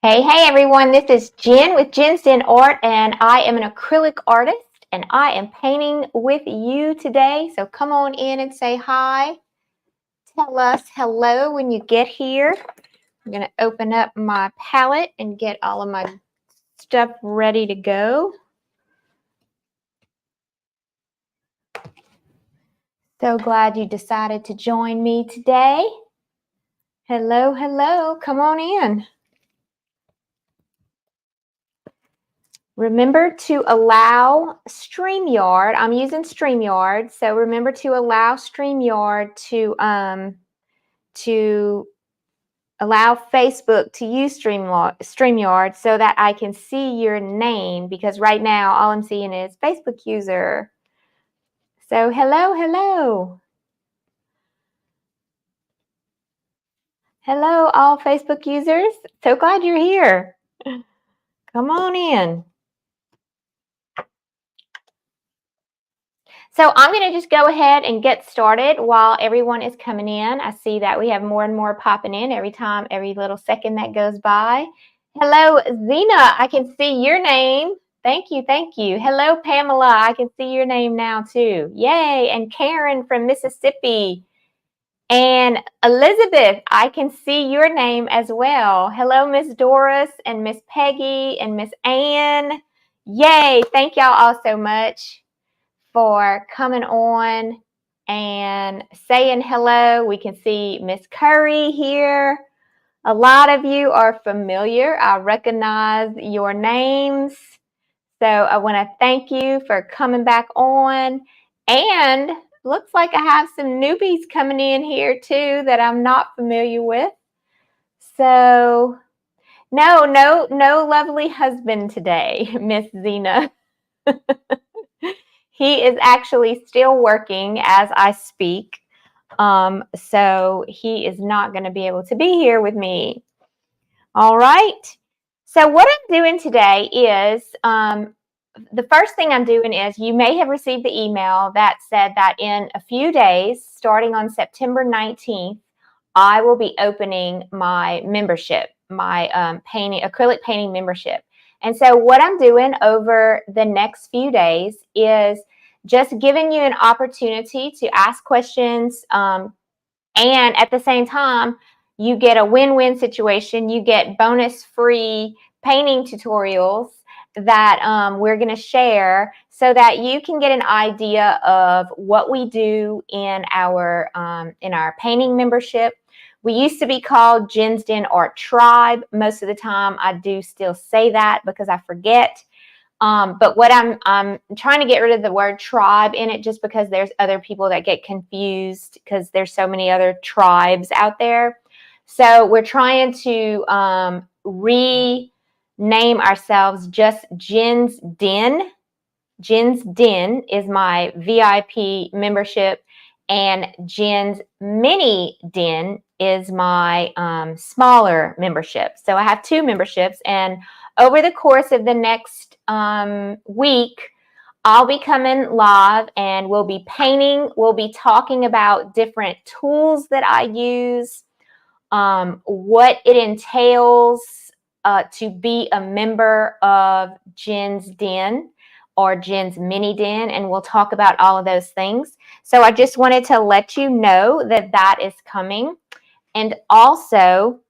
Hey everyone, this is Jen with Jen's Den Art, and I am an acrylic artist, and I am painting with you today. So come on in and say hi. Tell us hello when you get here. I'm going to open up my palette and get all of my stuff ready to go. So glad you decided to join me today. Hello, hello, come on in. Remember to allow StreamYard. I'm using StreamYard, so remember to allow StreamYard to allow Facebook to use StreamYard so that I can see your name, because right now all I'm seeing is Facebook user. So hello, hello. Hello, all Facebook users. So glad you're here. Come on in. So I'm going to just go ahead and get started while everyone is coming in. I see that we have more and more popping in every little second that goes by. Hello, Zena. I can see your name. Thank you, thank you. Hello, Pamela. I can see your name now too. Yay. And Karen from Mississippi. And Elizabeth, I can see your name as well. Hello, Miss Doris and Miss Peggy and Miss Ann. Yay. Thank y'all all so much for coming on and saying hello. We can see Miss Curry here. A lot of you are familiar. I recognize your names. So I want to thank you for coming back on. And looks like I have some newbies coming in here too that I'm not familiar with. So no lovely husband today, Miss Zena. He is actually still working as I speak. So he is not going to be able to be here with me. All right. So what I'm doing today is the first thing I'm doing is, you may have received the email that said that in a few days, starting on September 19th, I will be opening my membership, my acrylic painting membership. And so what I'm doing over the next few days is just giving you an opportunity to ask questions, and at the same time, you get a win-win situation. You get bonus free painting tutorials that we're going to share so that you can get an idea of what we do in our painting membership. We used to be called Jen's Den Art Tribe. Most of the time I do still say that because I forget. But what I'm trying to get rid of the word tribe in it, just because there's other people that get confused because there's so many other tribes out there. So we're trying to rename ourselves just Jen's Den. Jen's Den is my VIP membership, and Jen's Mini Den is my smaller membership. So I have two memberships, and over the course of the next week, I'll be coming live and we'll be painting. We'll be talking about different tools that I use, what it entails to be a member of Jen's Den or Jen's Mini Den, and we'll talk about all of those things. So I just wanted to let you know that that is coming. And also,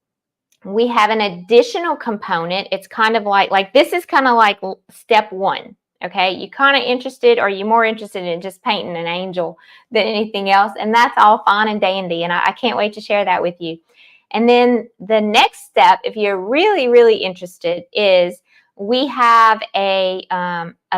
we have an additional component. It's kind of like this is kind of like step one. Okay, you kind of interested, or you more interested in just painting an angel than anything else, and that's all fine and dandy, and I can't wait to share that with you. And then the next step, if you're really interested, is we have a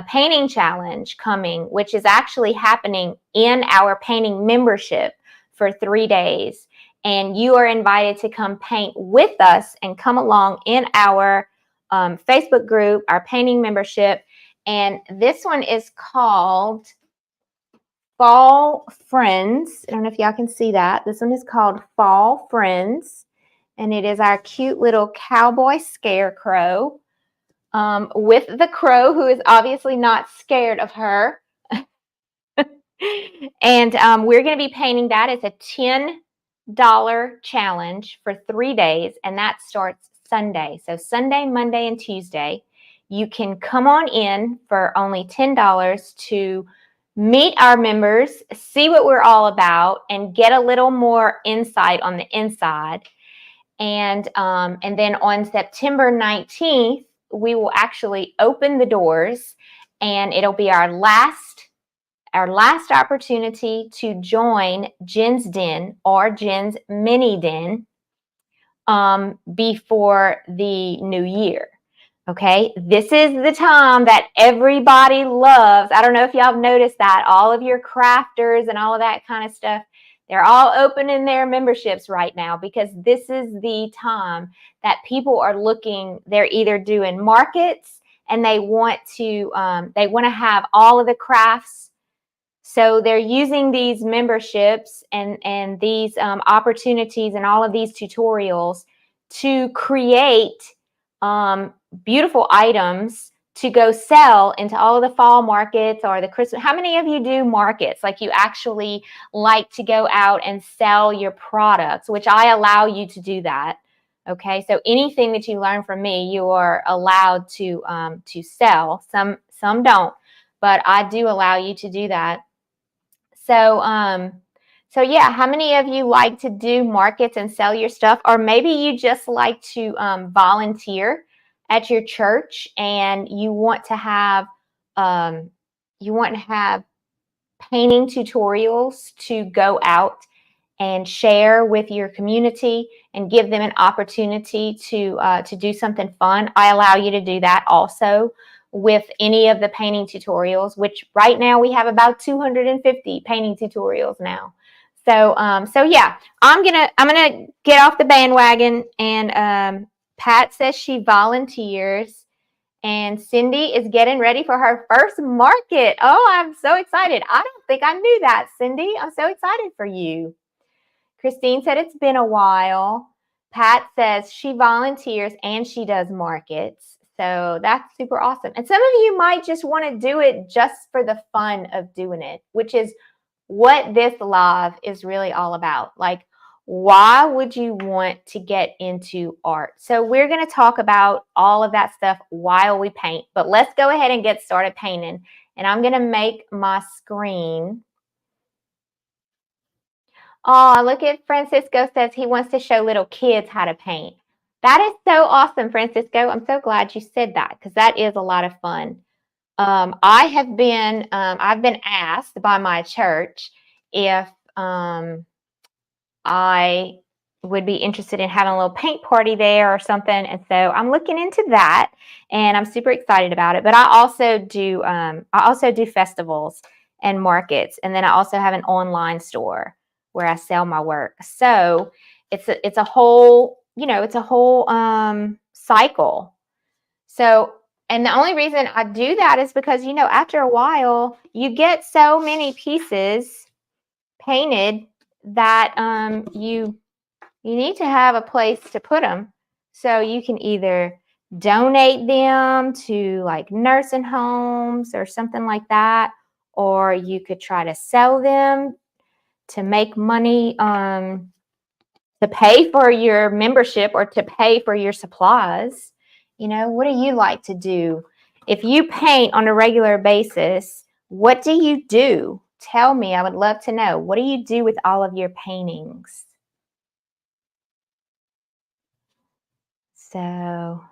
painting challenge coming, which is actually happening in our painting membership for 3 days. And you are invited to come paint with us and come along in our Facebook group, our painting membership. And this one is called Fall Friends. I don't know if y'all can see that. This one is called Fall Friends. And it is our cute little cowboy scarecrow with the crow, who is obviously not scared of her. And we're going to be painting that. It's a $10 challenge for 3 days, and that starts Sunday. So Sunday, Monday, and Tuesday, you can come on in for only $10 to meet our members, see what we're all about, and get a little more insight on the inside. And then on September 19th, we will actually open the doors, and it'll be our last opportunity to join Jen's Den or Jen's Mini Den before the new year. Okay, this is the time that everybody loves. I don't know if y'all have noticed that. All of your crafters and all of that kind of stuff, they're all opening their memberships right now because this is the time that people are looking. They're either doing markets and they want to have all of the crafts. So they're using these memberships and these opportunities and all of these tutorials to create beautiful items to go sell into all of the fall markets or the Christmas. How many of you do markets? Like you actually like to go out and sell your products, which I allow you to do that. Okay, so anything that you learn from me, you are allowed to sell. Some don't, but I do allow you to do that. So yeah, how many of you like to do markets and sell your stuff? Or maybe you just like to volunteer at your church and you want to have painting tutorials to go out and share with your community and give them an opportunity to do something fun. I allow you to do that also with any of the painting tutorials, which right now we have about 250 painting tutorials now. So yeah, I'm gonna get off the bandwagon. And Pat says she volunteers, and Cindy is getting ready for her first market. Oh, I'm so excited! I don't think I knew that, Cindy. I'm so excited for you. Christine said it's been a while. Pat says she volunteers and she does markets. So that's super awesome. And some of you might just want to do it just for the fun of doing it, which is what this live is really all about. Like, why would you want to get into art? So we're going to talk about all of that stuff while we paint. But let's go ahead and get started painting. And I'm going to make my screen. Oh, look at Francisco says he wants to show little kids how to paint. That is so awesome, Francisco. I'm so glad you said that because that is a lot of fun. I've been asked by my church if I would be interested in having a little paint party there or something, and so I'm looking into that, and I'm super excited about it. But I also do festivals and markets, and then I also have an online store where I sell my work. So it's a whole cycle. So, and the only reason I do that is because after a while you get so many pieces painted that you need to have a place to put them. So you can either donate them to like nursing homes or something like that, or you could try to sell them to make money to pay for your membership or to pay for your supplies. What do you like to do? If you paint on a regular basis, what do you do? Tell me. I would love to know. What do you do with all of your paintings? So,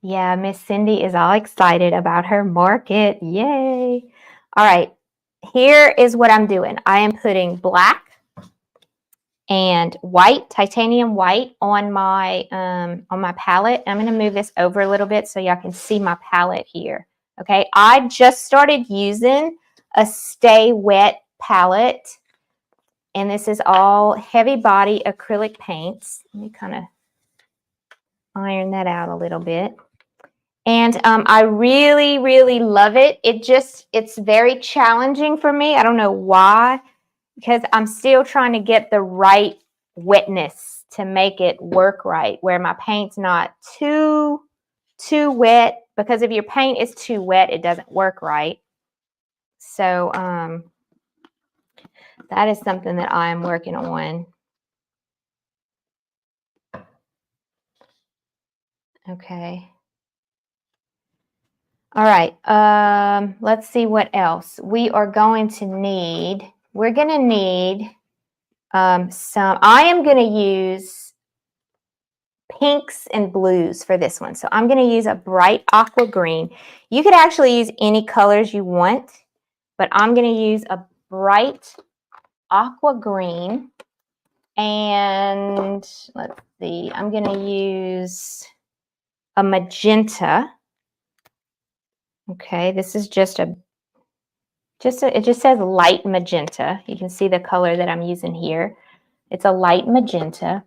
yeah, Miss Cindy is all excited about her market. Yay. All right. Here is what I'm doing. I am putting black and white, titanium white on my palette. I'm going to move this over a little bit so y'all can see my palette here. Okay, I just started using a Stay Wet palette, and this is all heavy body acrylic paints. Let me kind of iron that out a little bit. And I really, really love it. It's very challenging for me. I don't know why, because I'm still trying to get the right wetness to make it work right, where my paint's not too wet, because if your paint is too wet, it doesn't work right. So that is something that I'm working on. Okay. All right. Let's see what else. We're going to need some, I am going to use pinks and blues for this one. So I'm going to use a bright aqua green. You could actually use any colors you want, but I'm going to use a bright aqua green. And let's see, I'm going to use a magenta. Okay, this is it just says light magenta. You can see the color that I'm using here. It's a light magenta.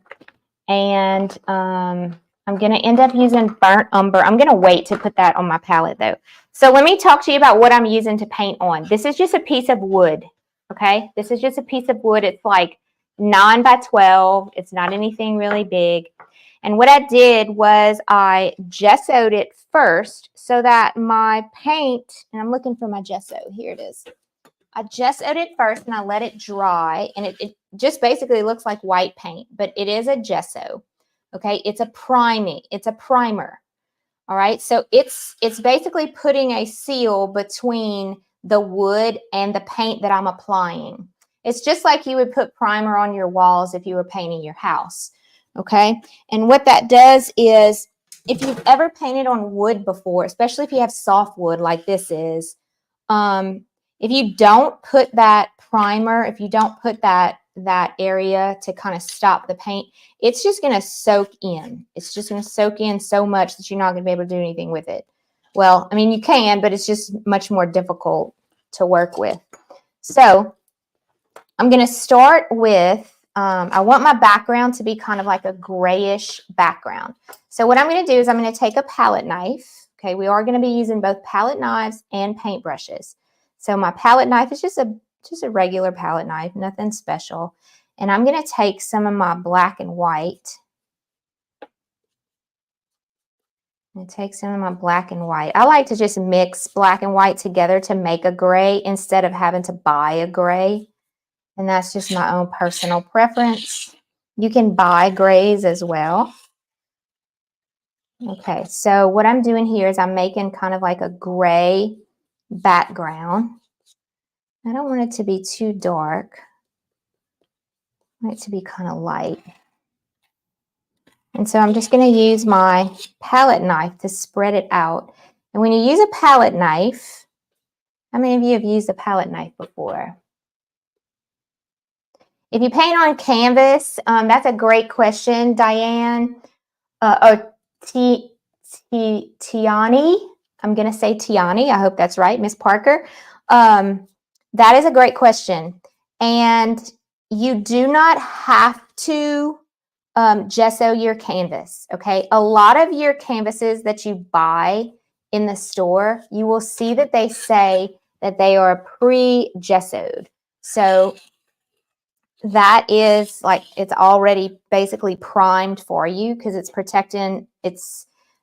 And I'm going to end up using burnt umber. I'm going to wait to put that on my palette though. So let me talk to you about what I'm using to paint on. This is just a piece of wood, okay? This is just a piece of wood. It's like 9 by 12. It's not anything really big. And what I did was I gessoed it first so that my paint, and I'm looking for my gesso. Here it is. I gessoed it first and I let it dry, and it just basically looks like white paint, but it is a gesso. Okay, it's a primer. All right, so it's basically putting a seal between the wood and the paint that I'm applying. It's just like you would put primer on your walls if you were painting your house. Okay, and what that does is, if you've ever painted on wood before, especially if you have soft wood like this is, if you don't put that primer, if you don't put that area to kind of stop the paint, it's just going to soak in. It's just going to soak in so much that you're not going to be able to do anything with it. Well, I mean, you can, but it's just much more difficult to work with. So I'm going to start with, I want my background to be kind of like a grayish background. So what I'm going to do is I'm going to take a palette knife. Okay, we are going to be using both palette knives and paint brushes. So my palette knife is just a regular palette knife, nothing special. And I'm going to take some of my black and white. I'm going to take some of my black and white. I like to just mix black and white together to make a gray instead of having to buy a gray. And that's just my own personal preference. You can buy grays as well. Okay, so what I'm doing here is I'm making kind of like a gray background. I don't want it to be too dark. I want it to be kind of light. And so I'm just going to use my palette knife to spread it out. And when you use a palette knife, how many of you have used a palette knife before? If you paint on canvas, that's a great question, Diane. Tiani. I'm going to say Tiani. I hope that's right, Miss Parker. That is a great question. And you do not have to gesso your canvas, okay? A lot of your canvases that you buy in the store, you will see that they say that they are pre-gessoed. So that is like, it's already basically primed for you because it's protecting,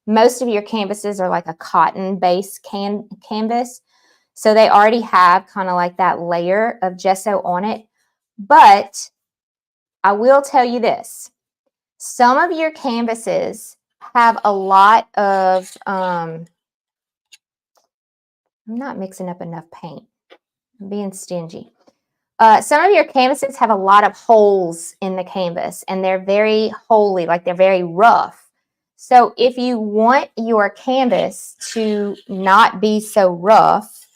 most of your canvases are like a cotton based canvas. So they already have kind of like that layer of gesso on it. But I will tell you this, some of your canvases have a lot of, I'm not mixing up enough paint. I'm being stingy. Some of your canvases have a lot of holes in the canvas, and they're very holy, like they're very rough. So if you want your canvas to not be so rough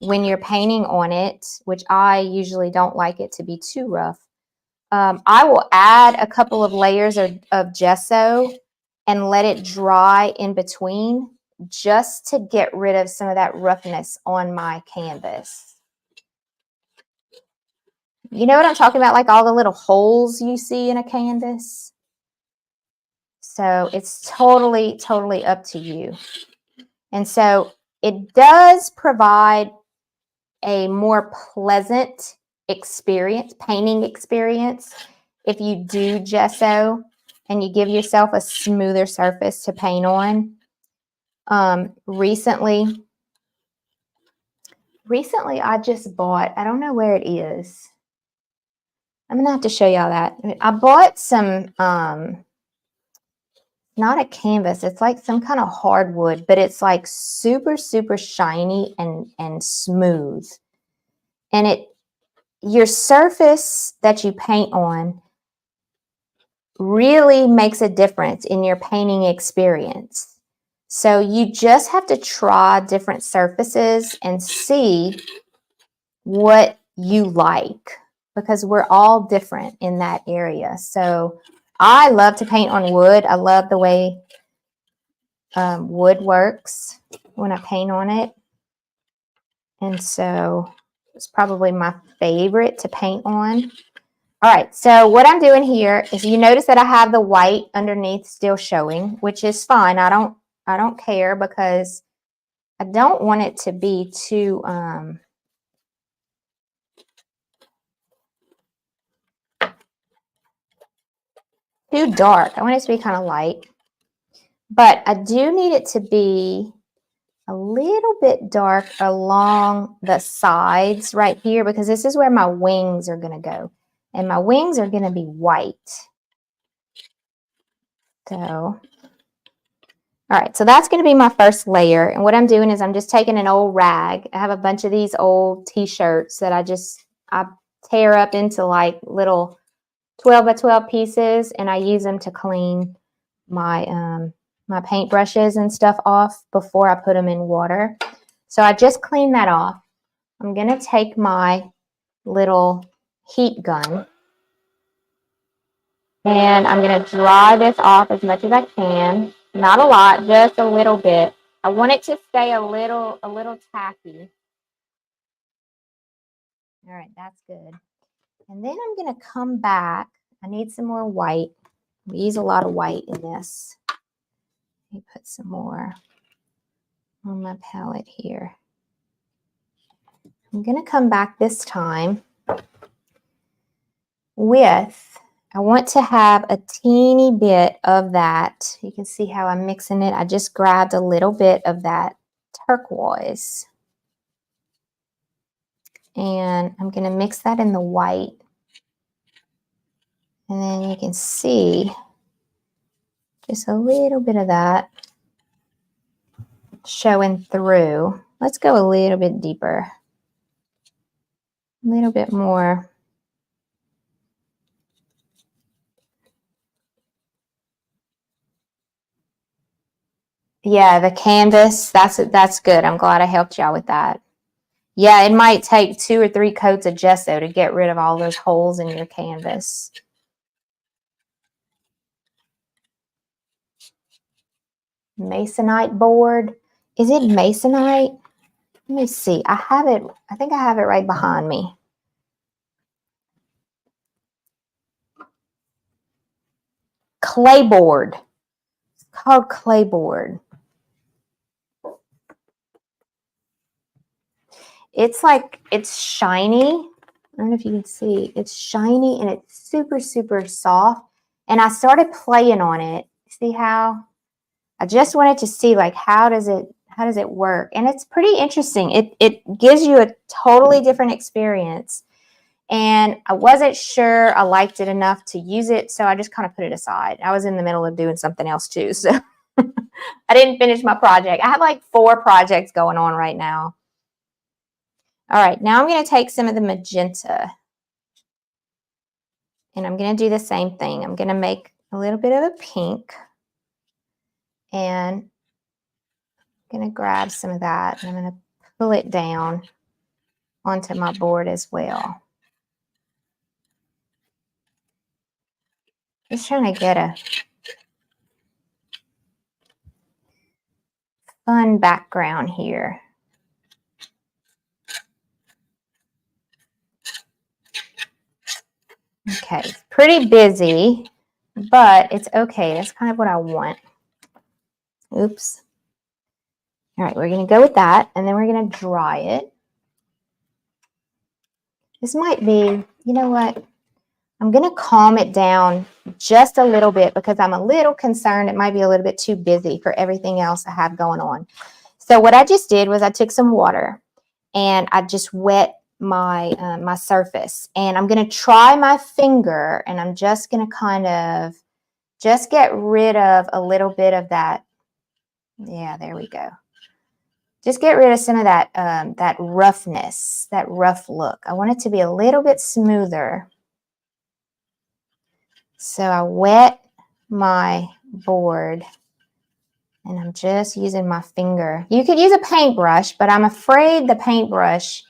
when you're painting on it, which I usually don't like it to be too rough, I will add a couple of layers of gesso and let it dry in between just to get rid of some of that roughness on my canvas. You know what I'm talking about? Like all the little holes you see in a canvas. So it's totally, totally up to you. And so it does provide a more pleasant experience, painting experience, if you do gesso and you give yourself a smoother surface to paint on. Recently I just bought, I don't know where it is. I'm gonna have to show y'all that. I bought some not a canvas. It's like some kind of hardwood, but it's like super, super shiny and smooth. And your surface that you paint on really makes a difference in your painting experience. So you just have to try different surfaces and see what you like, because we're all different in that area. So I love to paint on wood. I love the way wood works when I paint on it. And so it's probably my favorite to paint on. All right, so what I'm doing here is, you notice that I have the white underneath still showing, which is fine. I don't care, because I don't want it to be too dark. I want it to be kind of light. But I do need it to be a little bit dark along the sides right here, because this is where my wings are going to go. And my wings are going to be white. So, all right, so that's going to be my first layer. And what I'm doing is I'm just taking an old rag. I have a bunch of these old t-shirts that I tear up into like little 12 by 12 pieces, and I use them to clean my my paint brushes and stuff off before I put them in water. So I just cleaned that off. I'm going to take my little heat gun, and I'm going to dry this off as much as I can. Not a lot, just a little bit. I want it to stay a little tacky. All right, that's good. And then I'm going to come back. I need some more white. We use a lot of white in this. Let me put some more on my palette here. I'm going to come back this time with, I want to have a teeny bit of that. You can see how I'm mixing it. I just grabbed a little bit of that turquoise. And I'm going to mix that in the white. And then you can see just a little bit of that showing through. Let's go a little bit deeper. A little bit more. Yeah, the canvas, that's good. I'm glad I helped y'all with that. Yeah, it might take 2 or 3 coats of gesso to get rid of all those holes in your canvas. Masonite board. Is it masonite? Let me see. I think I have it right behind me. Clay board. It's called clay board. It's shiny. I don't know if you can see. It's shiny and it's super, super soft. And I started playing on it. See how? I just wanted to see, like, how does it work? And it's pretty interesting. It gives you a totally different experience. And I wasn't sure I liked it enough to use it, so I just kind of put it aside. I was in the middle of doing something else too, so I didn't finish my project. I have like 4 projects going on right now. All right, now I'm going to take some of the magenta, and I'm going to do the same thing. I'm going to make a little bit of a pink, and I'm going to grab some of that, and I'm going to pull it down onto my board as well. Just trying to get a fun background here. Okay, it's pretty busy, but it's okay. That's kind of what I want. Oops. All right, we're going to go with that, and then we're going to dry it. This might be, you know what? I'm going to calm it down just a little bit, because I'm a little concerned it might be a little bit too busy for everything else I have going on. So what I just did was I took some water, and I just wet my my surface, and I'm going to try my finger, and I'm just going to kind of just get rid of a little bit of that. Yeah, there we go. Just get rid of some of that, that roughness, that rough look. I want it to be a little bit smoother. So I wet my board and I'm just using my finger. You could use a paintbrush, but I'm afraid the paintbrush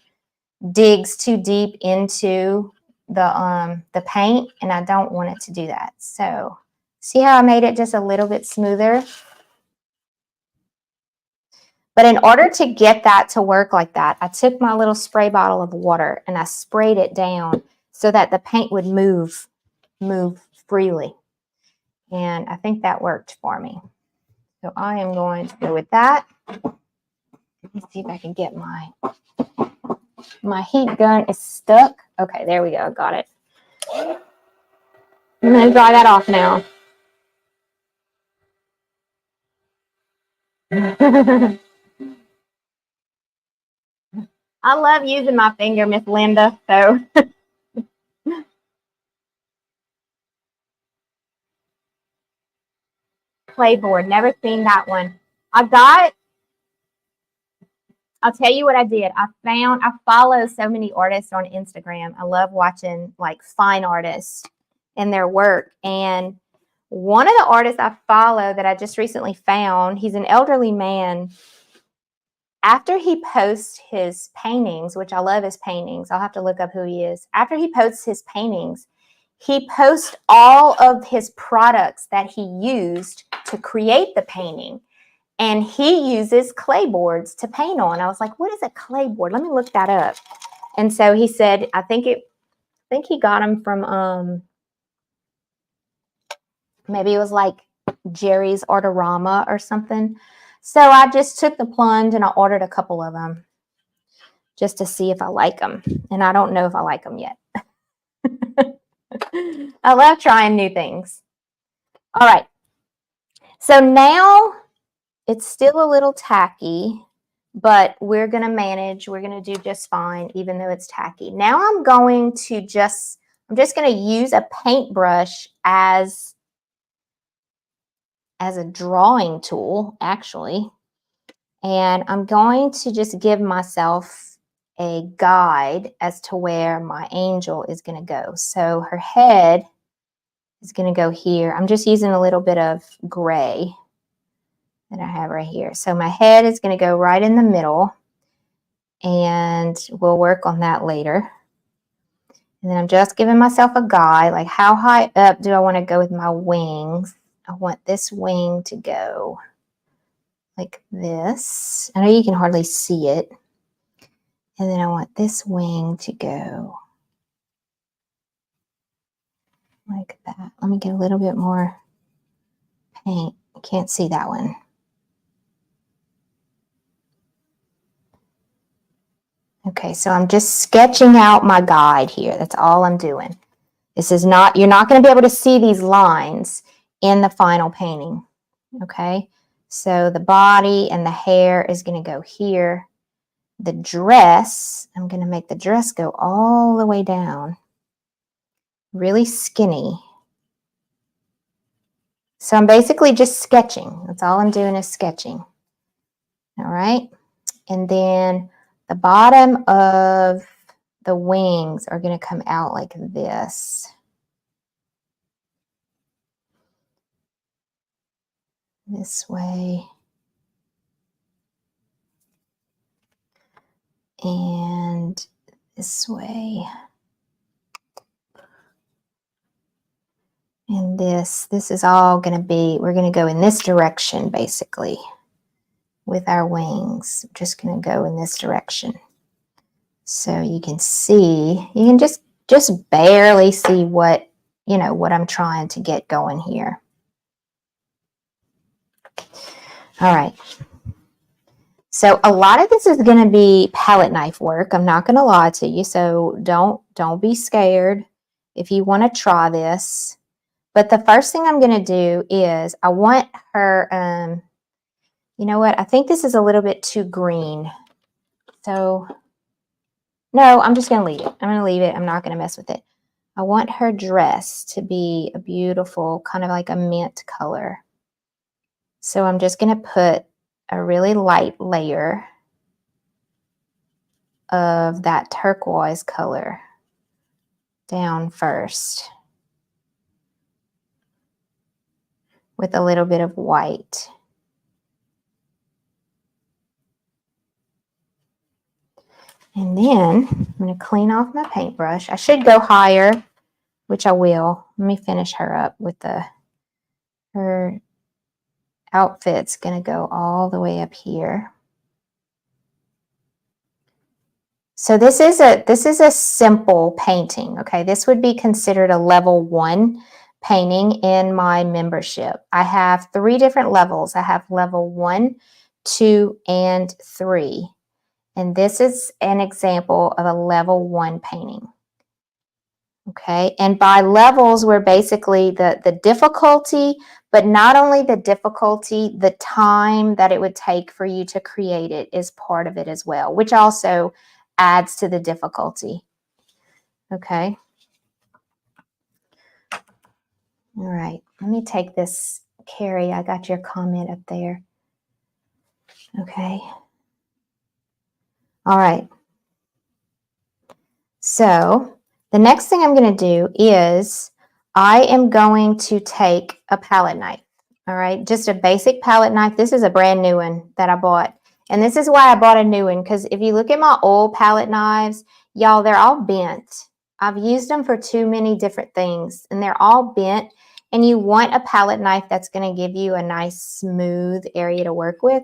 digs too deep into the paint, and I don't want it to do that. So see how I made it just a little bit smoother? But in order to get that to work like that, I took my little spray bottle of water and I sprayed it down so that the paint would move freely. And I think that worked for me. So I am going to go with that. Let me see if I can get my heat gun is stuck. Okay, there we go. Got it. I'm going to dry that off now. I love using my finger, Miss Linda. So Playboard, never seen that one. I'll tell you what I did. I follow so many artists on Instagram. I love watching like fine artists and their work. And one of the artists I follow that I just recently found, he's an elderly man. After he posts his paintings, which I love his paintings, I'll have to look up who he is. After he posts his paintings, he posts all of his products that he used to create the painting. And he uses clay boards to paint on. I was like, what is a clay board? Let me look that up. And so he said, I think he got them from maybe it was like Jerry's Artorama or something. So I just took the plunge and I ordered a couple of them just to see if I like them. And I don't know if I like them yet. I love trying new things. All right. So now it's still a little tacky, but we're going to manage. We're going to do just fine, even though it's tacky. Now I'm just going to use a paintbrush as a drawing tool, actually. And I'm going to just give myself a guide as to where my angel is going to go. So her head is going to go here. I'm just using a little bit of gray that I have right here. So my head is going to go right in the middle, and we'll work on that later. And then I'm just giving myself a guide, like how high up do I want to go with my wings? I want this wing to go like this. I know you can hardly see it. And then I want this wing to go like that. Let me get a little bit more paint. I can't see that one. Okay, so I'm just sketching out my guide here. That's all I'm doing. This is not, you're not going to be able to see these lines in the final painting. Okay, so the body and the hair is going to go here. The dress, I'm going to make the dress go all the way down. Really skinny. So I'm basically just sketching. That's all I'm doing is sketching. All right, and then the bottom of the wings are going to come out like this. This way. And this way. And this is all going to be, we're going to go in this direction basically with our wings. We're just going to go in this direction. So you can see, you can just barely see what, you know, what I'm trying to get going here. All right. So a lot of this is going to be palette knife work. I'm not going to lie to you. So don't be scared if you want to try this. But the first thing I'm going to do is I want her, you know what? I think this is a little bit too green. So no, I'm just going to leave it. I'm going to leave it. I'm not going to mess with it. I want her dress to be a beautiful, kind of like a mint color. So I'm just going to put a really light layer of that turquoise color down first with a little bit of white. And then I'm going to clean off my paintbrush. I should go higher, which I will. Let me finish her up with her outfit's going to go all the way up here. So this is a simple painting, okay? This would be considered a level 1 painting in my membership. I have 3 different levels. I have level 1, 2, and 3. And this is an example of a level 1 painting. Okay, and by levels, we're basically the difficulty, but not only the difficulty, the time that it would take for you to create it is part of it as well, which also adds to the difficulty. Okay. All right, let me take this, Carrie, I got your comment up there. Okay. All right. So the next thing I'm going to do is I am going to take a palette knife. All right, just a basic palette knife. This is a brand new one that I bought. And this is why I bought a new one, because if you look at my old palette knives, y'all, they're all bent. I've used them for too many different things, and they're all bent. And you want a palette knife that's going to give you a nice smooth area to work with.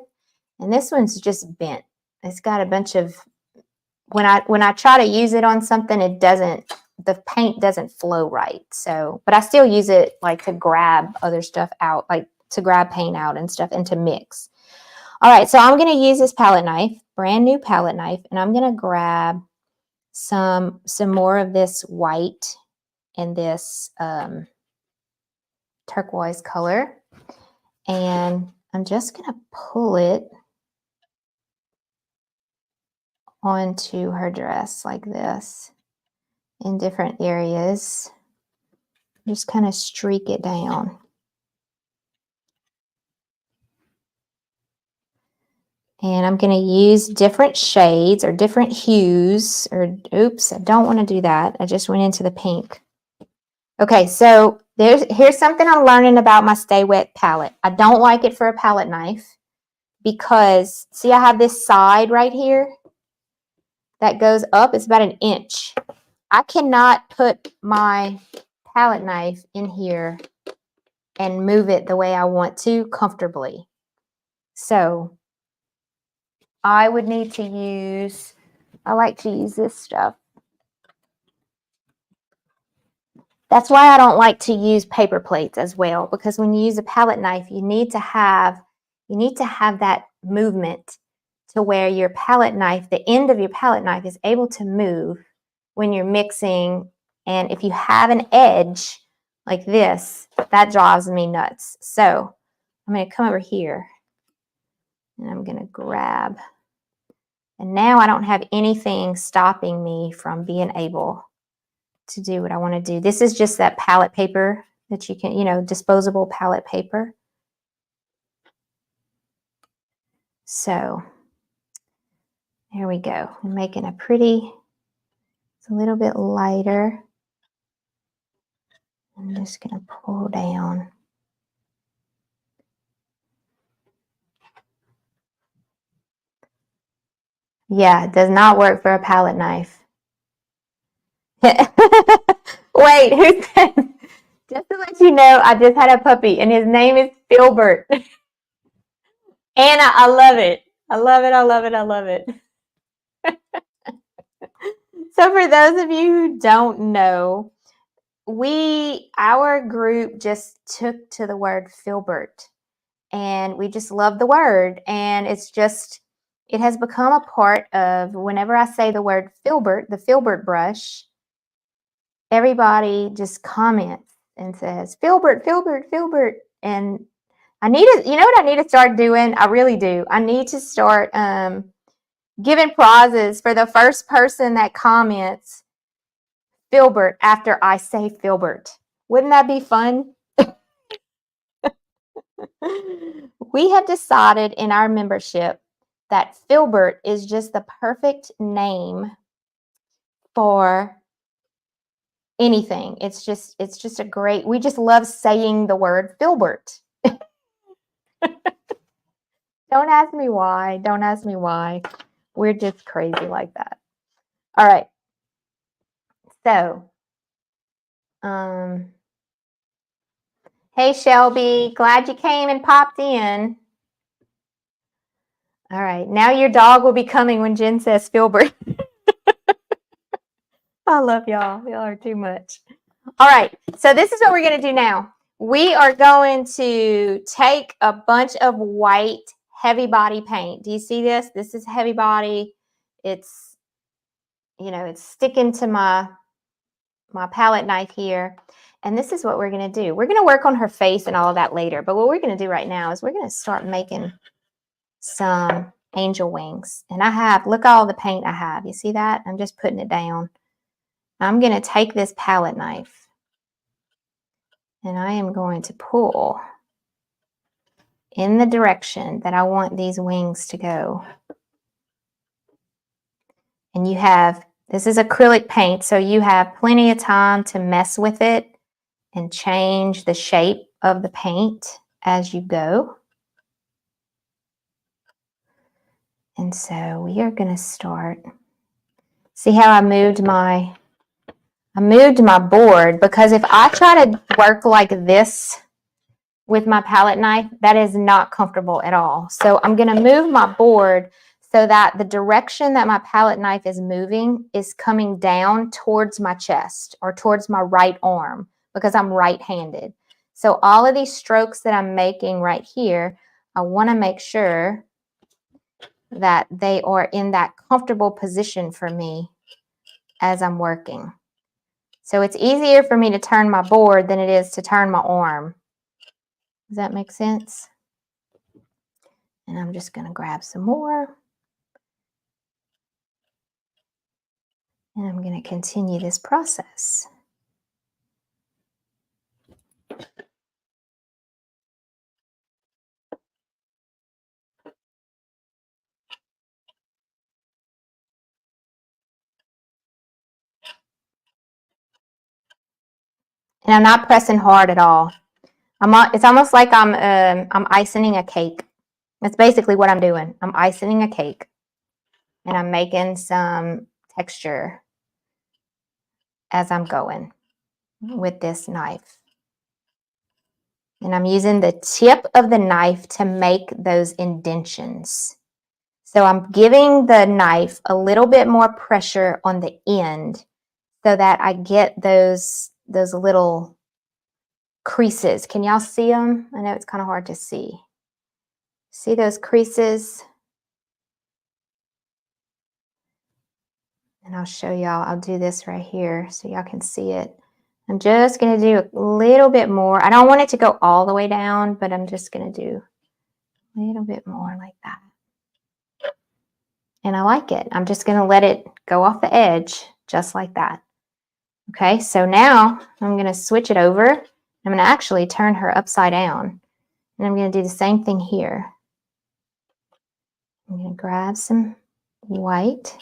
And this one's just bent. It's got a bunch of, when I try to use it on something, it doesn't, the paint doesn't flow right. So, but I still use it like to grab other stuff out, like to grab paint out and stuff and to mix. All right, so I'm going to use this palette knife, brand new palette knife, and I'm going to grab some more of this white and this turquoise color, and I'm just going to pull it onto her dress like this in different areas. Just kind of streak it down. And I'm going to use different shades or different hues, or oops, I don't want to do that. I just went into the pink. Okay, so here's something I'm learning about my Stay Wet palette. I don't like it for a palette knife because, see, I have this side right here that goes up. It's about 1 inch. I cannot put my palette knife in here and move it the way I want to comfortably. So I would need to use, I like to use this stuff. That's why I don't like to use paper plates as well, because when you use a palette knife, you need to have that movement to where your palette knife, the end of your palette knife is able to move when you're mixing. And if you have an edge like this, that drives me nuts. So I'm going to come over here and I'm going to grab. And now I don't have anything stopping me from being able to do what I want to do. This is just that palette paper that you can, disposable palette paper. So there we go. I'm making a pretty, it's a little bit lighter. I'm just going to pull down. Yeah, it does not work for a palette knife. Wait, who said? Just to let you know, I just had a puppy, and his name is Filbert. Anna, I love it. I love it. I love it. I love it. So for those of you who don't know, our group just took to the word Filbert, and we just love the word, and it has become a part of, whenever I say the word Filbert, the Filbert brush, everybody just comments and says, Filbert, Filbert, Filbert. And you know what I need to start doing? I really do. I need to start giving prizes for the first person that comments Filbert after I say Filbert. Wouldn't that be fun? We have decided in our membership that Filbert is just the perfect name for anything. It's just a great, we just love saying the word Filbert. Don't ask me why. Don't ask me why. We're just crazy like that. All right. So, hey Shelby, glad you came and popped in. All right. Now your dog will be coming when Jen says Filbert. I love y'all. Y'all are too much. All right. So this is what we're going to do now. We are going to take a bunch of white heavy body paint. Do you see this? This is heavy body. It's, you know, it's sticking to my palette knife here. And this is what we're going to do. We're going to work on her face and all of that later. But what we're going to do right now is we're going to start making some angel wings. And I have, look at all the paint I have. You see that? I'm just putting it down. I'm going to take this palette knife and I am going to pull in the direction that I want these wings to go. And you have, this is acrylic paint, so you have plenty of time to mess with it and change the shape of the paint as you go. And so we are going to start. See how I moved my board, because if I try to work like this with my palette knife, that is not comfortable at all. So I'm going to move my board so that the direction that my palette knife is moving is coming down towards my chest or towards my right arm, because I'm right-handed. So all of these strokes that I'm making right here, I want to make sure that they are in that comfortable position for me as I'm working. So it's easier for me to turn my board than it is to turn my arm. Does that make sense? And I'm just going to grab some more. And I'm going to continue this process. And I'm not pressing hard at all. It's almost like I'm icing a cake. That's basically what I'm doing. I'm icing a cake. And I'm making some texture as I'm going with this knife. And I'm using the tip of the knife to make those indentions. So I'm giving the knife a little bit more pressure on the end so that I get those little creases. Can y'all see them? I know it's kind of hard to see. See those creases? And I'll show y'all. I'll do this right here so y'all can see it. I'm just going to do a little bit more. I don't want it to go all the way down, but I'm just going to do a little bit more like that. And I like it. I'm just going to let it go off the edge just like that. Okay, so now I'm going to switch it over. I'm going to actually turn her upside down. And I'm going to do the same thing here. I'm going to grab some white.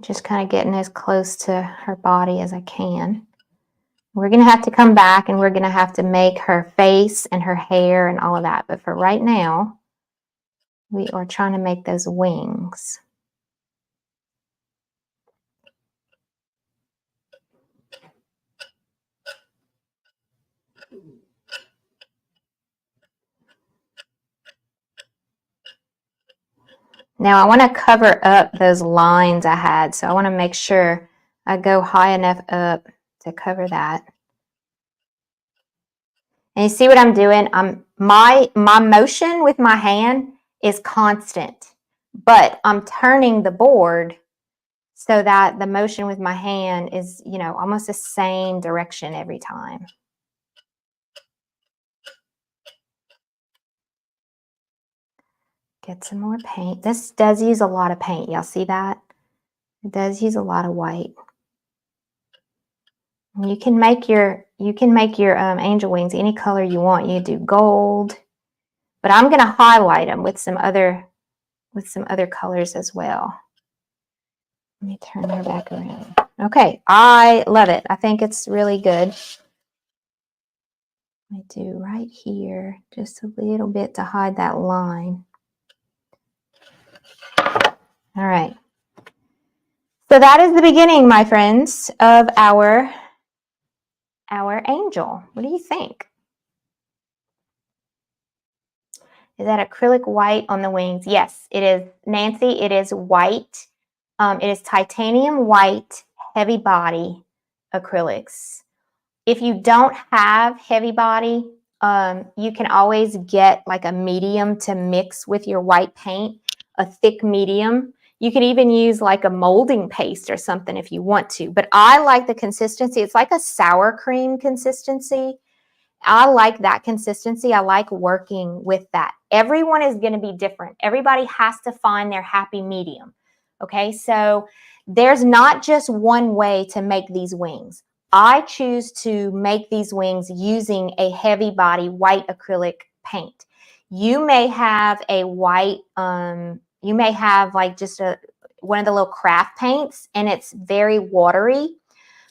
Just kind of getting as close to her body as I can. We're going to have to come back and we're going to have to make her face and her hair and all of that. But for right now, we are trying to make those wings. Now I want to cover up those lines I had. So I want to make sure I go high enough up to cover that. And you see what I'm doing? My motion with my hand is constant, but I'm turning the board so that the motion with my hand is, you know, almost the same direction every time. Get some more paint. This does use a lot of paint. Y'all see that? It does use a lot of white. And you can make your angel wings any color you want. You do gold, but I'm going to highlight them with some other colors as well. Let me turn her back around. Okay, I love it. I think it's really good. I do right here just a little bit to hide that line. All right. So that is the beginning, my friends, of our angel. What do you think? Is that acrylic white on the wings? Yes, it is. Nancy, it is white. It is titanium white, heavy body acrylics. If you don't have heavy body, you can always get like a medium to mix with your white paint, a thick medium. You could even use like a molding paste or something if you want to. But I like the consistency. It's like a sour cream consistency. I like that consistency. I like working with that. Everyone is going to be different. Everybody has to find their happy medium. Okay, so there's not just one way to make these wings. I choose to make these wings using a heavy body white acrylic paint. You may have a white, you may have like just one of the little craft paints and it's very watery.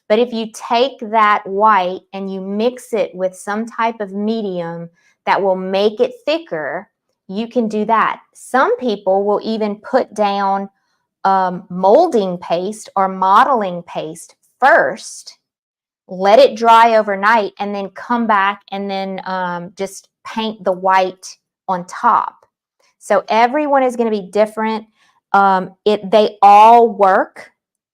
But if you take that white and you mix it with some type of medium that will make it thicker, you can do that. Some people will even put down molding paste or modeling paste first, let it dry overnight, and then come back and then just paint the white on top. So everyone is going to be different. They all work.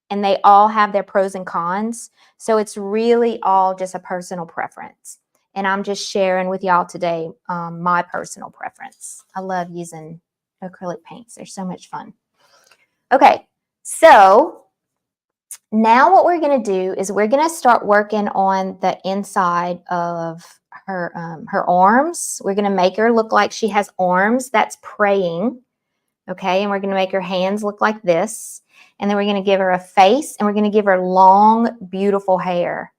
And they all have their pros and cons. So it's really all just a personal preference. And I'm just sharing with y'all today my personal preference. I love using acrylic paints. They're so much fun. Okay, so now what we're going to do is we're going to start working on the inside of her arms. We're going to make her look like she has arms that's praying. Okay, and we're going to make her hands look like this. And then we're going to give her a face, and we're going to give her long, beautiful hair.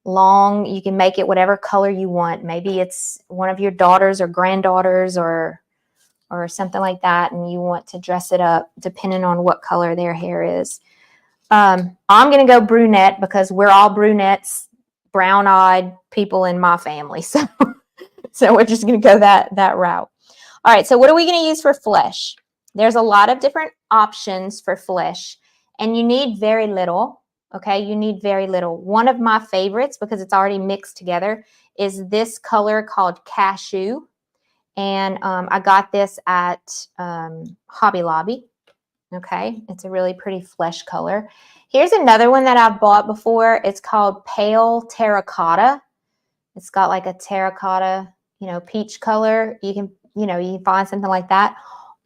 Long, you can make it whatever color you want. Maybe it's one of your daughters or granddaughters or something like that, and you want to dress it up depending on what color their hair is. I'm going to go brunette because we're all brunettes, brown-eyed people in my family. So we're just going to go that route. All right, so what are we going to use for flesh? There's a lot of different options for flesh. And you need very little, okay? You need very little. One of my favorites, because it's already mixed together, is this color called Cashew. And I got this at Hobby Lobby, okay? It's a really pretty flesh color. Here's another one that I've bought before. It's called Pale Terracotta. It's got like a terracotta, peach color. You can find something like that.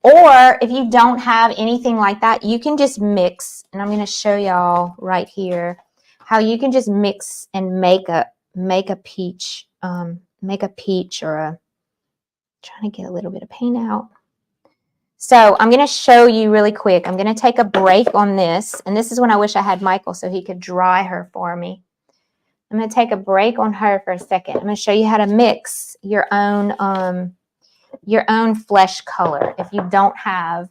Or if you don't have anything like that, you can just mix, and I'm going to show y'all right here how you can just mix and make a peach, or trying to get a little bit of paint out. So I'm going to show you really quick. I'm going to take a break on this, and this is when I wish I had Michael so he could dry her for me. I'm going to take a break on her for a second. I'm going to show you how to mix your own flesh color if you don't have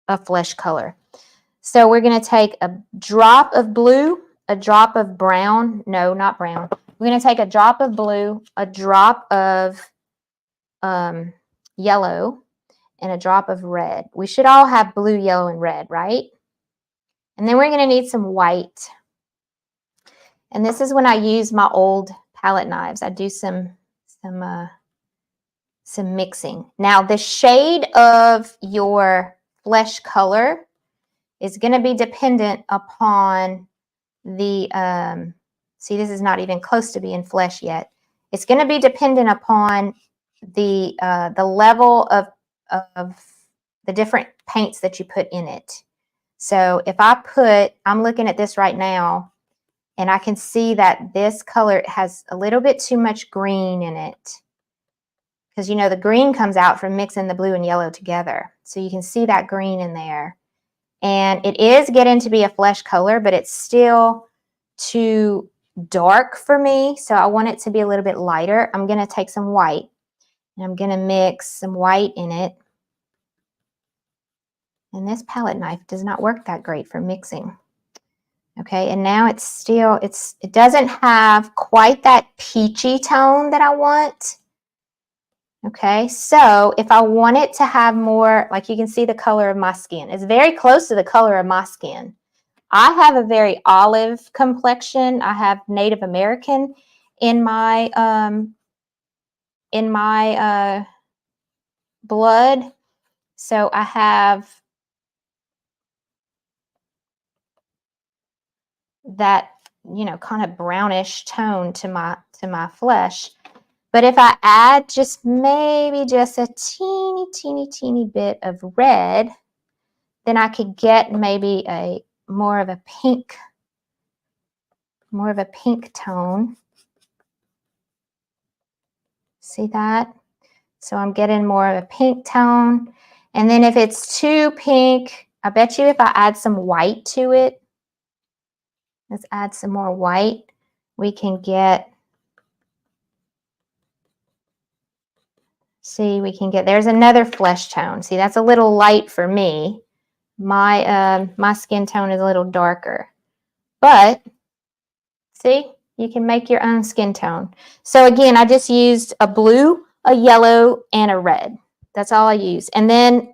a flesh color. So we're going to take a drop of blue, a drop of brown. No, not brown. We're going to take a drop of blue, a drop of yellow, and a drop of red. We should all have blue, yellow, and red, right? And then we're going to need some white. And this is when I use my old palette knives. I do some mixing. Now, the shade of your flesh color is going to be dependent upon the, see, this is not even close to being flesh yet. It's going to be dependent upon the level of the different paints that you put in it. So if I'm looking at this right now, and I can see that this color has a little bit too much green in it. because you know the green comes out from mixing the blue and yellow together. So you can see that green in there. And it is getting to be a flesh color, but it's still too dark for me. So I want it to be a little bit lighter. I'm going to take some white and I'm going to mix some white in it. And this palette knife does not work that great for mixing. Okay, and now it's still, it doesn't have quite that peachy tone that I want. Okay, so if I want it to have more, like you can see the color of my skin. It's very close to the color of my skin. I have a very olive complexion. I have Native American in my blood. So I have that, you know, kind of brownish tone to my flesh. But if I add just maybe just a teeny bit of red, then I could get maybe a more of a pink tone. See that? So I'm getting more of a pink tone. And then if it's too pink, I bet you if I add some white to it, let's add some more white, we can get, see, we can get, there's another flesh tone. See, that's a little light for me. My skin tone is a little darker. But, see, you can make your own skin tone. So again, I just used a blue, a yellow, and a red. That's all I use. And then,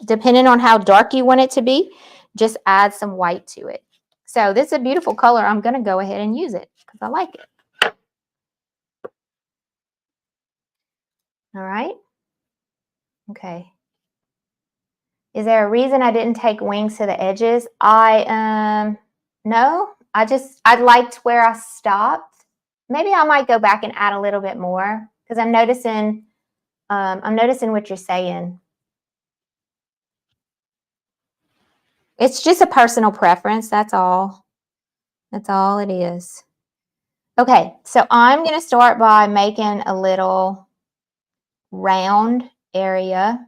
depending on how dark you want it to be, just add some white to it. So this is a beautiful color. I'm going to go ahead and use it because I like it. All right. Okay. Is there a reason I didn't take wings to the edges? No. I liked where I stopped. Maybe I might go back and add a little bit more because I'm noticing what you're saying. It's just a personal preference. That's all. That's all it is. Okay, so I'm going to start by making a little round area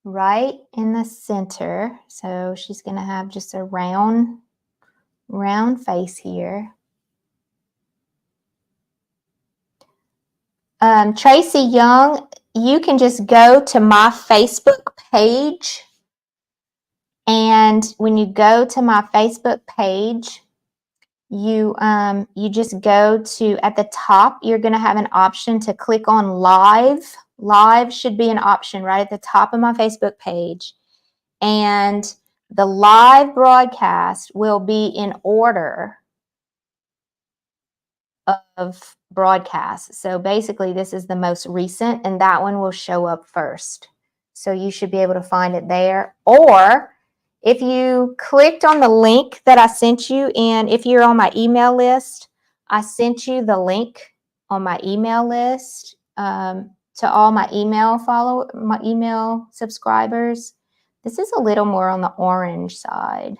right in the center. So she's going to have just a round face here. Tracy Young, you can just go to my Facebook page. And when you go to my Facebook page, you just go to, at the top, you're going to have an option to click on live. Live should be an option right at the top of my Facebook page. And the live broadcast will be in order of broadcasts. So basically, this is the most recent, and that one will show up first. So you should be able to find it there. Or if you clicked on the link that I sent you, and if you're on my email list, I sent you the link on my email list to all my email subscribers. This is a little more on the orange side.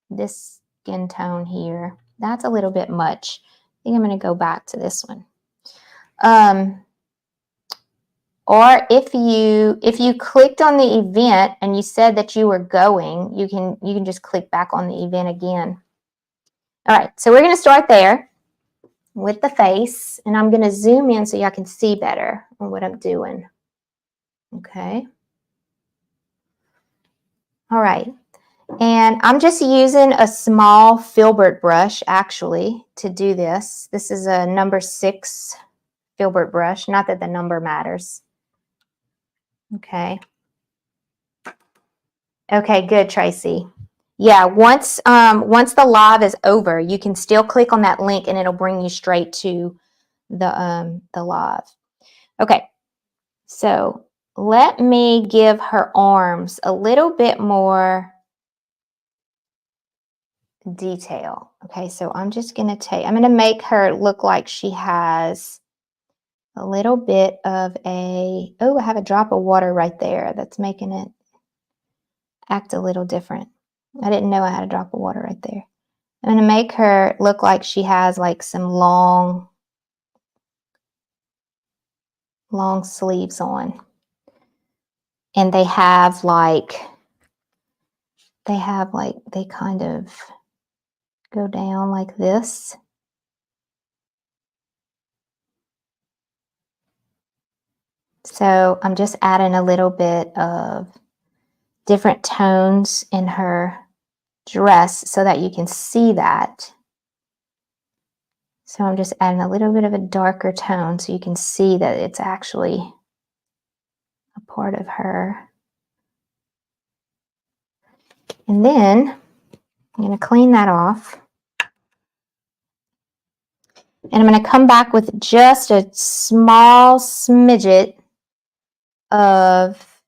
This skin tone here, that's a little bit much. I think I'm going to go back to this one. Or if you clicked on the event and you said that you were going, you can just click back on the event again. All right, so we're going to start there with the face, and I'm going to zoom in so y'all can see better on what I'm doing. Okay. All right. And I'm just using a small filbert brush, actually, to do this. This is a number 6 filbert brush. Not that the number matters. Okay. Okay, good, Tracy. Yeah, once the live is over, you can still click on that link and it'll bring you straight to the live. Okay, so let me give her arms a little bit more detail. Okay, so I'm just going to make her look like she has a little bit of I have a drop of water right there that's making it act a little different. I didn't know I had a drop of water right there. I'm going to make her look like she has like some long long sleeves on. And they have like, they kind of go down like this. So I'm just adding a little bit of different tones in her dress so that you can see that. So I'm just adding a little bit of a darker tone so you can see that it's actually a part of her. And then I'm going to clean that off. And I'm going to come back with just a small smidget of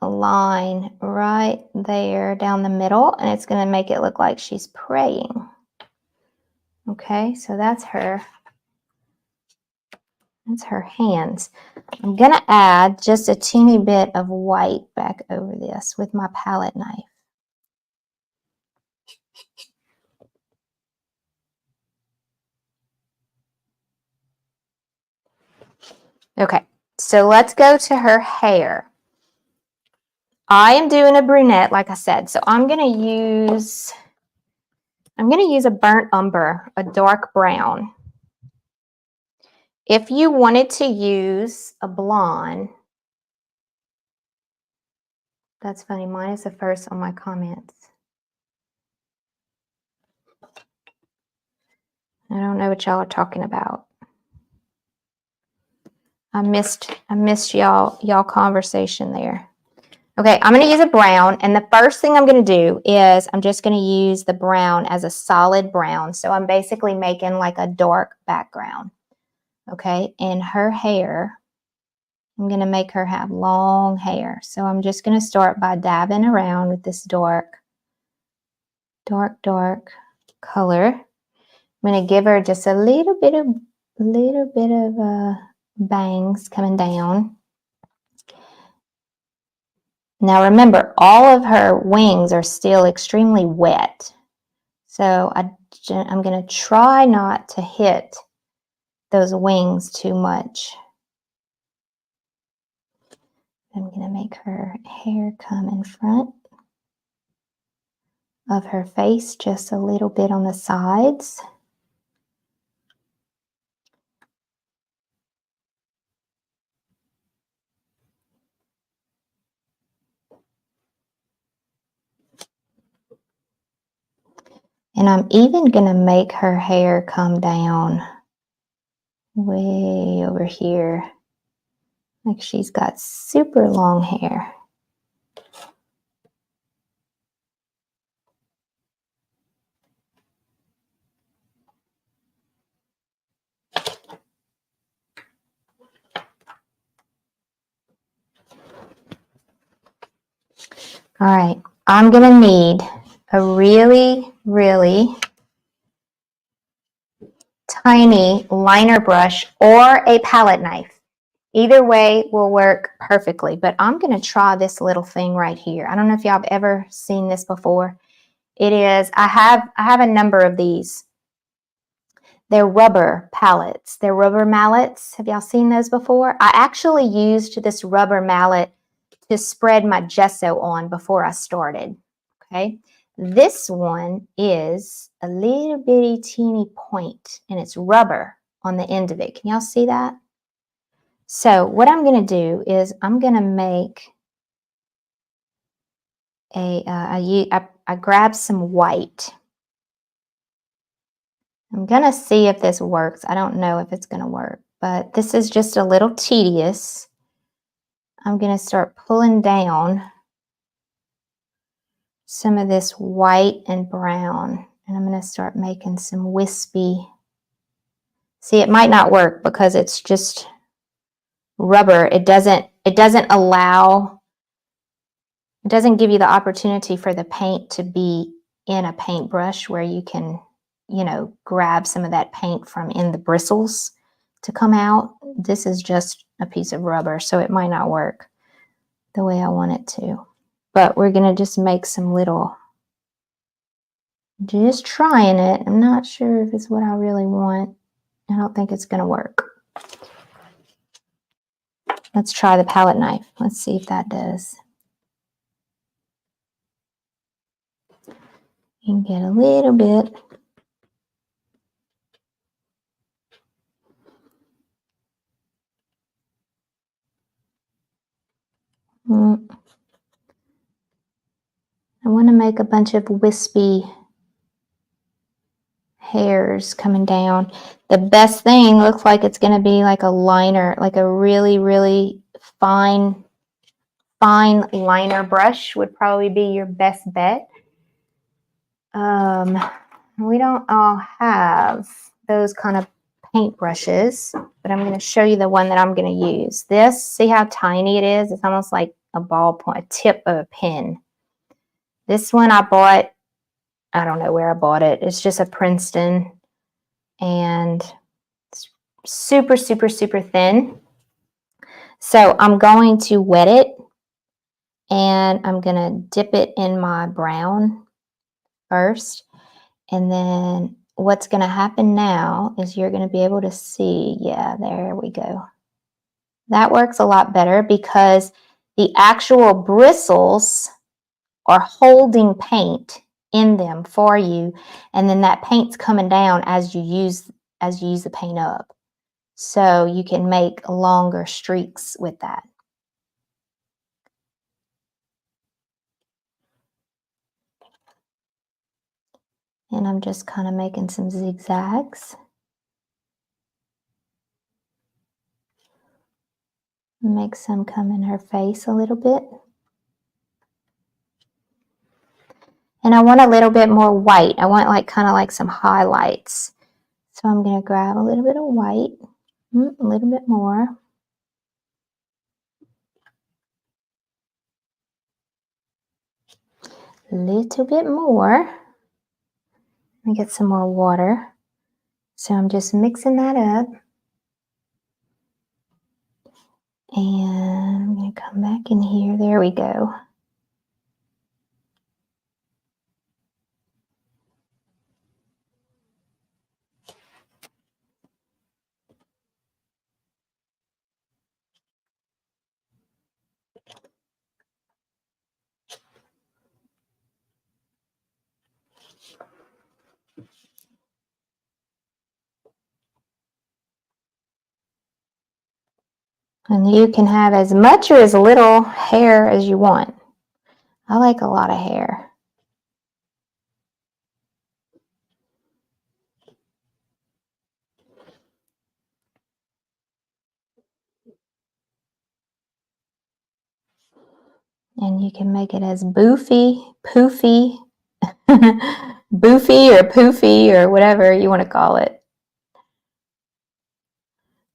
a line right there down the middle, and it's going to make it look like she's praying. Okay, so that's her hands. I'm going to add just a teeny bit of white back over this with my palette knife. Okay, so let's go to her hair. I am doing a brunette, like I said, so I'm going to use a burnt umber, a dark brown. If you wanted to use a blonde, that's funny, mine is the first on my comments. I don't know what y'all are talking about. I missed y'all conversation there. Okay, I'm going to use a brown, and the first thing I'm going to do is I'm just going to use the brown as a solid brown. So I'm basically making like a dark background. Okay, and her hair, I'm going to make her have long hair. So I'm just going to start by dabbing around with this dark color. I'm going to give her just a little bit of bangs coming down. Now remember, all of her wings are still extremely wet. So I'm going to try not to hit those wings too much. I'm going to make her hair come in front of her face just a little bit on the sides. And I'm even going to make her hair come down way over here. Like she's got super long hair. All right, I'm going to need a really, really tiny liner brush or a palette knife. Either way will work perfectly, but I'm going to try this little thing right here. I don't know if y'all have ever seen this before. It is, I have a number of these. They're rubber palettes. They're rubber mallets. Have y'all seen those before? I actually used this rubber mallet to spread my gesso on before I started. Okay. This one is a little bitty teeny point, and it's rubber on the end of it. Can y'all see that? So what I'm going to do is I'm going to make I grab some white. I'm going to see if this works. I don't know if it's going to work, but this is just a little tedious. I'm going to start pulling down some of this white and brown, and I'm going to start making some wispy. See, it might not work because it's just rubber. It doesn't give you the opportunity for the paint to be in a paintbrush where you can, you know, grab some of that paint from in the bristles to come out. This is just a piece of rubber, so it might not work the way I want it to. But we're going to just make some little, just trying it. I'm not sure if it's what I really want. I don't think it's going to work. Let's try the palette knife. Let's see if that does. You can get a little bit. I want to make a bunch of wispy hairs coming down. The best thing looks like it's going to be like a liner, like a really, really fine liner brush would probably be your best bet. We don't all have those kind of paint brushes, but I'm going to show you the one that I'm going to use. This, see how tiny it is? It's almost like a ballpoint, a tip of a pen. This one I bought, I don't know where I bought it. It's just a Princeton, and it's super, super, super thin. So I'm going to wet it, and I'm going to dip it in my brown first. And then what's going to happen now is you're going to be able to see, yeah, there we go. That works a lot better because the actual bristles are holding paint in them for you, and then that paint's coming down as you use the paint up. So you can make longer streaks with that. And I'm just kind of making some zigzags. Make some come in her face a little bit. And I want a little bit more white. I want like kind of like some highlights. So I'm going to grab a little bit of white, a little bit more. A little bit more. Let me get some more water. So I'm just mixing that up. And I'm going to come back in here. There we go. And you can have as much or as little hair as you want. I like a lot of hair. And you can make it as boofy, poofy, boofy or poofy or whatever you want to call it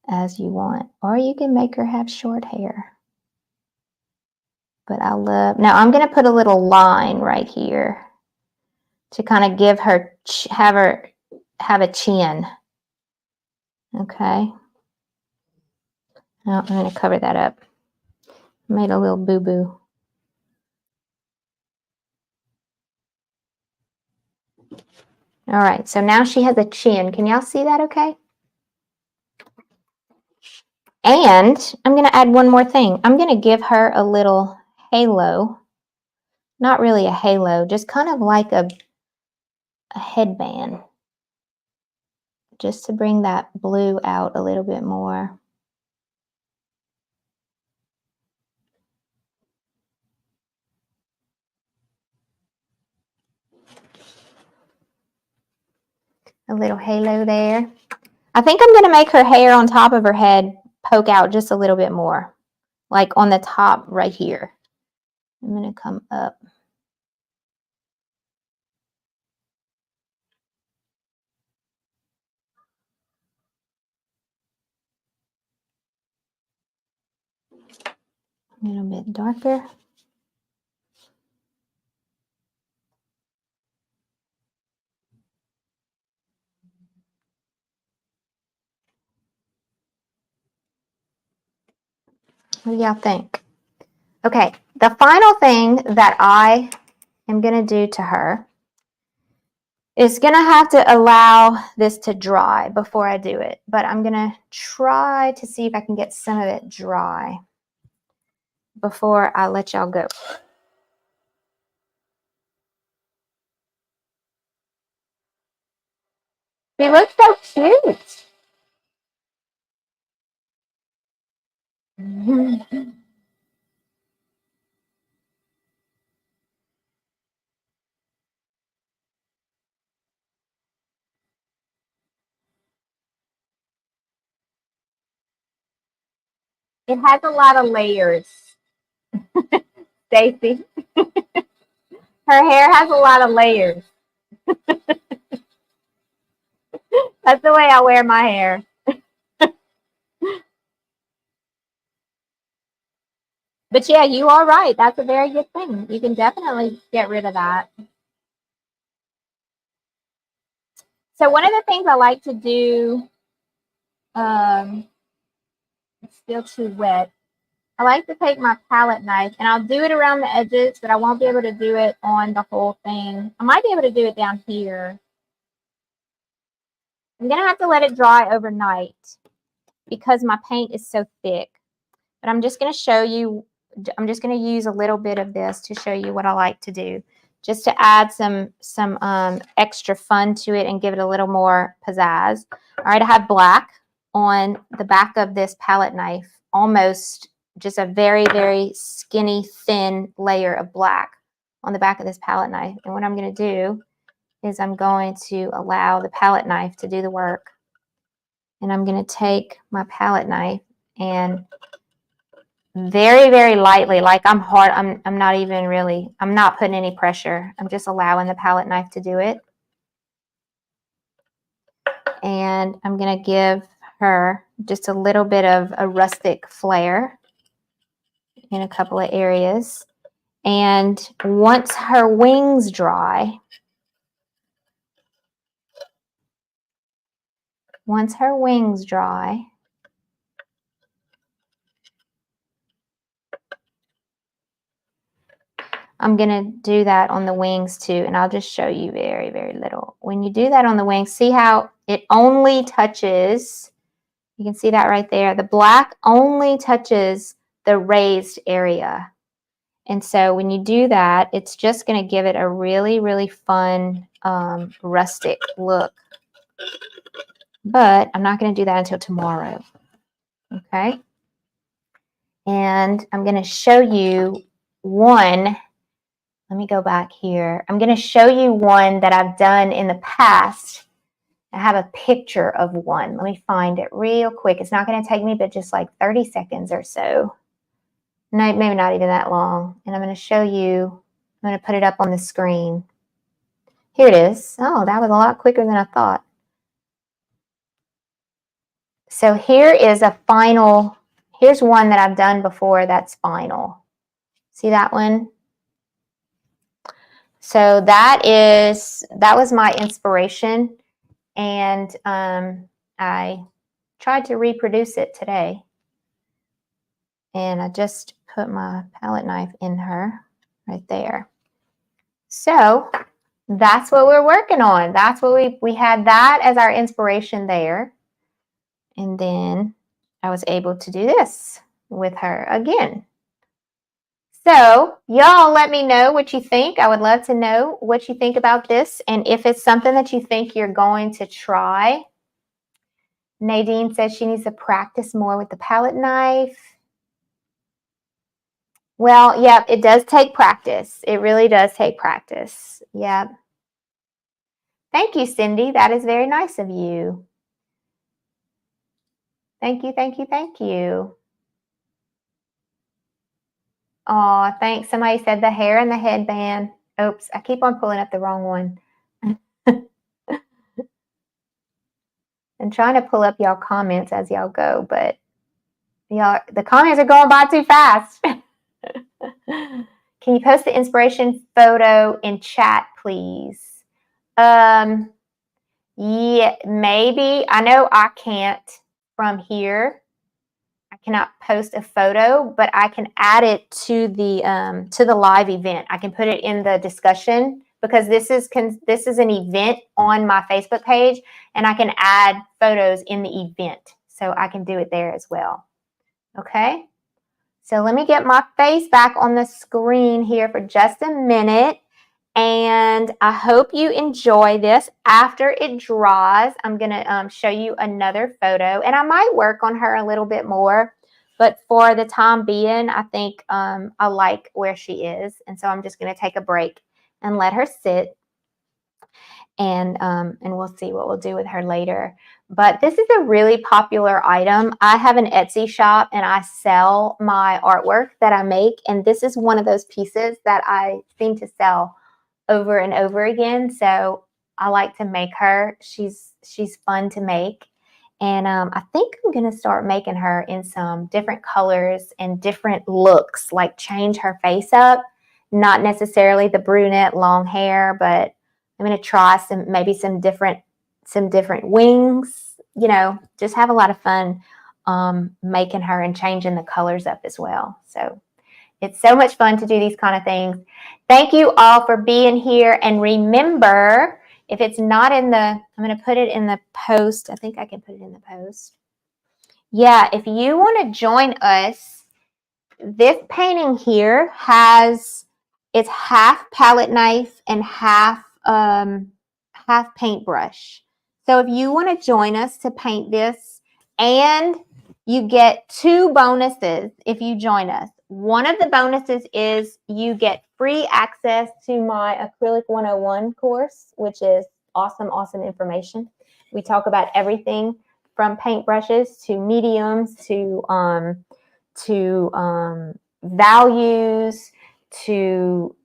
as you want. Or you can make her have short hair. But I love, now I'm going to put a little line right here to kind of give her, have a chin. Okay. Now I'm going to cover that up. Made a little boo-boo. All right, so now she has a chin. Can y'all see that okay? And I'm going to add one more thing. I'm going to give her a little halo. Not really a halo, just kind of like a headband. Just to bring that blue out a little bit more. A little halo there. I think I'm going to make her hair on top of her head poke out just a little bit more. Like on the top right here. I'm going to come up. A little bit darker. What do y'all think? Okay, the final thing that I am going to do to her It's going to have to allow this to dry before I do it, but I'm going to try to see if I can get some of it dry before I let y'all go. He looks so cute. It has a lot of layers, Stacy. Her hair has a lot of layers. That's the way I wear my hair. But yeah, you are right. That's a very good thing. You can definitely get rid of that. So one of the things I like to do, it's still too wet. I like to take my palette knife and I'll do it around the edges, but I won't be able to do it on the whole thing. I might be able to do it down here. I'm going to have to let it dry overnight because my paint is so thick. But I'm just going to show you, I'm just going to use a little bit of this to show you what I like to do, just to add some extra fun to it and give it a little more pizzazz. All right, I have black on the back of this palette knife, almost just a very, very skinny, thin layer of black on the back of this palette knife. And what I'm going to do is I'm going to allow the palette knife to do the work. And I'm going to take my palette knife and very, very lightly, like I'm not even really, I'm not putting any pressure. I'm just allowing the palette knife to do it. And I'm going to give her just a little bit of a rustic flair in a couple of areas. And once her wings dry, I'm going to do that on the wings too, and I'll just show you very, very little. When you do that on the wings, see how it only touches, you can see that right there. The black only touches the raised area. And so when you do that, it's just going to give it a really, really fun rustic look. But I'm not going to do that until tomorrow. Okay? And I'm going to show you one. Let me go back here. I'm going to show you one that I've done in the past. I have a picture of one. Let me find it real quick. It's not going to take me but just like 30 seconds or so. No, maybe not even that long. And I'm going to show you. I'm going to put it up on the screen. Here it is. Oh, that was a lot quicker than I thought. So here is a final. Here's one that I've done before that's final. See that one? So that was my inspiration, and I tried to reproduce it today. And I just put my palette knife in her right there. So that's what we're working on. That's what we had that as our inspiration there. And then I was able to do this with her again. So y'all let me know what you think. I would love to know what you think about this. And if it's something that you think you're going to try. Nadine says she needs to practice more with the palette knife. Well, yeah, it does take practice. It really does take practice. Yep. Thank you, Cindy. That is very nice of you. Thank you, thank you, thank you. Oh, thanks. Somebody said the hair and the headband. Oops, I keep on pulling up the wrong one. I'm trying to pull up y'all comments as y'all go, but y'all, the comments are going by too fast. Can you post the inspiration photo in chat, please? Yeah, maybe. I know I can't from here. I cannot post a photo, but I can add it to the live event. I can put it in the discussion because this is an event on my Facebook page, and I can add photos in the event. So I can do it there as well. Okay. So let me get my face back on the screen here for just a minute. And I hope you enjoy this. After it dries, I'm going to show you another photo. And I might work on her a little bit more. But for the time being, I think I like where she is. And so I'm just going to take a break and let her sit. And we'll see what we'll do with her later. But this is a really popular item. I have an Etsy shop and I sell my artwork that I make. And this is one of those pieces that I seem to sell over and over again. So I like to make her. She's fun to make. And I think I'm going to start making her in some different colors and different looks, like change her face up. Not necessarily the brunette long hair, but I'm going to try maybe some different wings, you know, just have a lot of fun making her and changing the colors up as well. So it's so much fun to do these kind of things. Thank you all for being here. And remember, if it's not in the, I'm going to put it in the post. I think I can put it in the post. Yeah, if you want to join us, this painting here it's half palette knife and half paintbrush. So if you want to join us to paint this, and you get 2 bonuses if you join us. One of the bonuses is you get free access to my Acrylic 101 course, which is awesome information. We talk about everything from paintbrushes to mediums to values to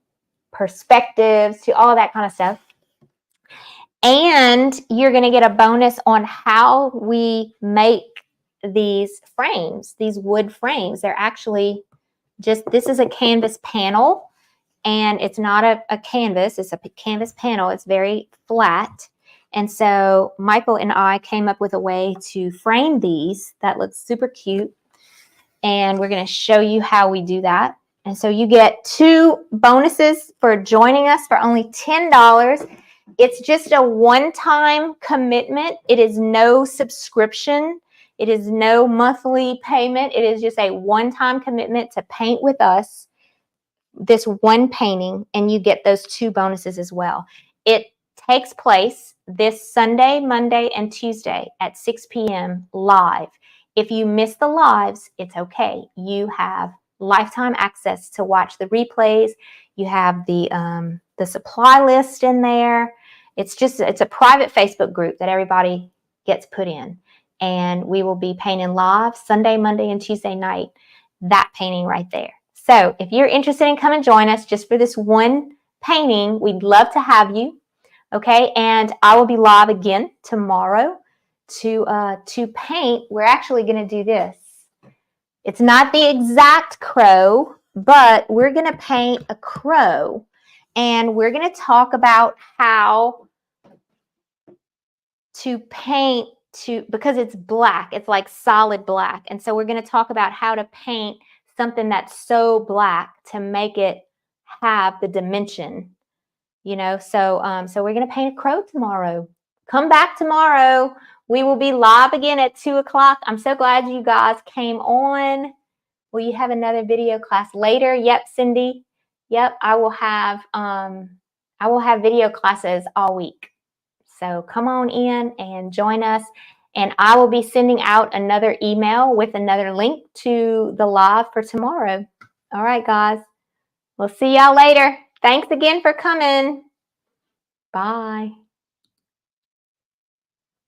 perspectives to all that kind of stuff. And you're going to get a bonus on how we make these frames, these wood frames. They're actually this is a canvas panel, and it's not a canvas. It's a canvas panel. It's very flat. And so Michael and I came up with a way to frame these that looks super cute. And we're going to show you how we do that. And so you get 2 bonuses for joining us for only $10. It's just a one-time commitment. It is no subscription. It is no monthly payment. It is just a one-time commitment to paint with us this one painting, and you get those 2 bonuses as well. It takes place this Sunday, Monday, and Tuesday at 6 p.m. live. If you miss the lives, it's okay. You have lifetime access to watch the replays. You have the supply list in there. It's a private Facebook group that everybody gets put in. And we will be painting live Sunday, Monday, and Tuesday night, that painting right there. So if you're interested in coming join us just for this one painting, we'd love to have you. Okay, and I will be live again tomorrow to paint. We're actually going to do this. It's not the exact crow, but we're going to paint a crow, and we're going to talk about how to paint because it's black. It's like solid black. And so we're going to talk about how to paint something that's so black to make it have the dimension, you know. So we're going to paint a crow tomorrow. Come back tomorrow. We will be live again at 2 o'clock. I'm so glad you guys came on. Will you have another video class later? Yep, Cindy. Yep, I will have video classes all week. So come on in and join us. And I will be sending out another email with another link to the live for tomorrow. All right, guys. We'll see y'all later. Thanks again for coming. Bye.